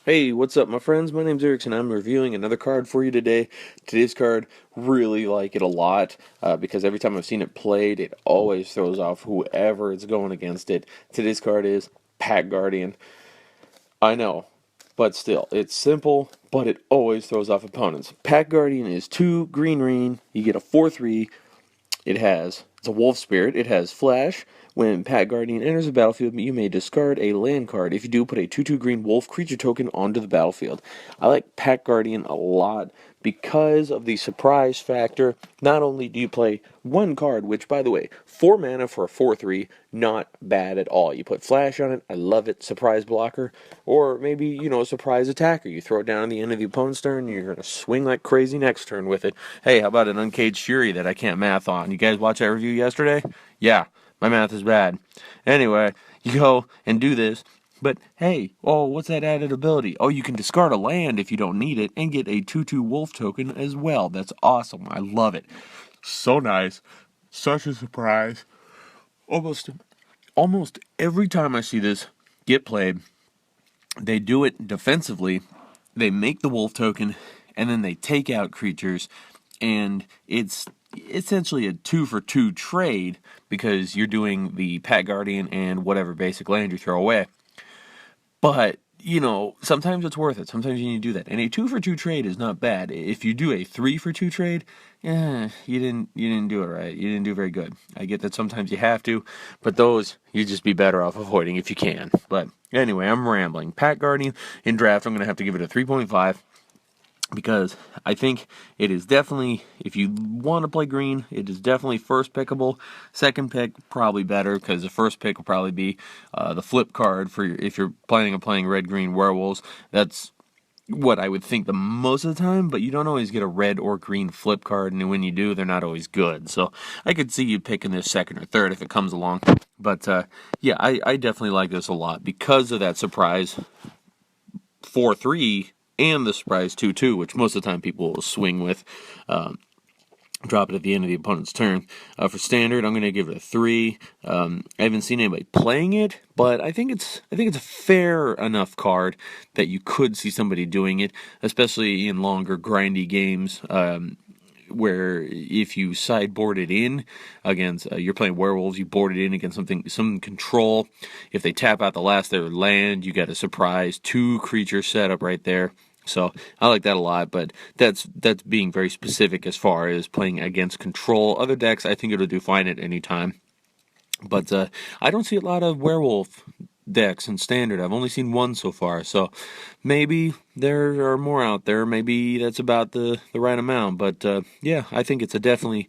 Hey, what's up, my friends? My name's iirix, and I'm reviewing another card for you today. Today's card, really like it a lot because every time I've seen it played, it always throws off whoever is going against it. Today's card is Pack Guardian. I know, but still, it's simple, but it always throws off opponents. Pack Guardian is 2 green. You get a 4/3. It's a wolf spirit. It has flash. When Pack Guardian enters the battlefield, you may discard a land card. If you do, put a 2/2 green wolf creature token onto the battlefield. I like Pack Guardian a lot because of the surprise factor. Not only do you play one card, which, by the way, 4 mana for a 4/3, not bad at all. You put flash on it, I love it. Surprise blocker, or maybe, a surprise attacker. You throw it down at the end of the opponent's turn, and you're going to swing like crazy next turn with it. Hey, how about an Uncaged Fury that I can't math on? You guys watch that review yesterday? Yeah, my math is bad. Anyway, you go and do this. But hey, what's that added ability? Oh, you can discard a land if you don't need it and get a 2/2 wolf token as well. That's awesome. I love it. So nice. Such a surprise. Almost almost every time I see this get played, they do it defensively. They make the wolf token and then they take out creatures, and it's essentially a 2-for-2 trade because you're doing the Pack Guardian and whatever basic land you throw away. But, sometimes it's worth it. Sometimes you need to do that. And a 2-for-2 trade is not bad. If you do a 3-for-2 trade, you didn't do it right. You didn't do very good. I get that sometimes you have to, but those you just be better off avoiding if you can. But anyway, I'm rambling. Pack Guardian in draft, I'm going to have to give it a 3.5. Because I think it is definitely, if you want to play green, it is definitely first pickable. Second pick, probably better, because the first pick will probably be the flip card for if you're planning on playing red-green werewolves. That's what I would think the most of the time, but you don't always get a red or green flip card, and when you do, they're not always good. So I could see you picking this second or third if it comes along. But yeah, I definitely like this a lot because of that surprise 4/3 and the surprise 2/2, which most of the time people will swing with. Drop it at the end of the opponent's turn. For standard, I'm going to give it a 3. I haven't seen anybody playing it, but I think it's a fair enough card that you could see somebody doing it, especially in longer grindy games. Where if you sideboard it in against you're playing werewolves, you board it in against some control. If they tap out the last of their land, you got a surprise 2 creature setup right there. So I like that a lot, but that's being very specific as far as playing against control. Other decks, I think it'll do fine at any time. But I don't see a lot of werewolf decks in standard. I've only seen one so far, so maybe there are more out there. Maybe that's about the right amount. But yeah, I think it's definitely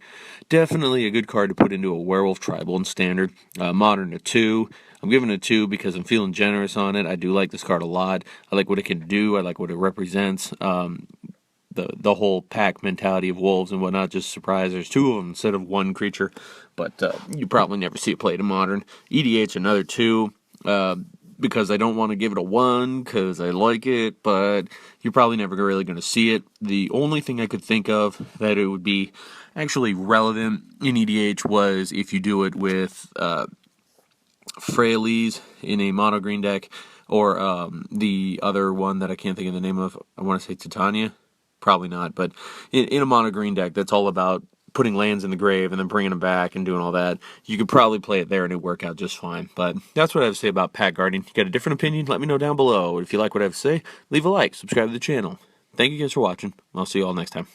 a good card to put into a werewolf tribal in standard. Modern a 2. I'm giving it a 2 because I'm feeling generous on it. I do like this card a lot. I like what it can do. I like what it represents. The whole pack mentality of wolves and whatnot, just surprise. There's 2 of them instead of 1 creature, but you probably never see it played in modern. EDH another 2. Because I don't want to give it a 1 because I like it, but you're probably never really going to see it. The only thing I could think of that it would be actually relevant in EDH was if you do it with Freyalise in a mono green deck, or the other one that I can't think of the name of. I want to say Titania. Probably not, but in a mono green deck that's all about putting lands in the grave and then bringing them back and doing all that, you could probably play it there and it'd work out just fine. But that's what I have to say about Pack Guardian. You got a different opinion? Let me know down below. If you like what I have to say, leave a like, subscribe to the channel. Thank you guys for watching. I'll see you all next time.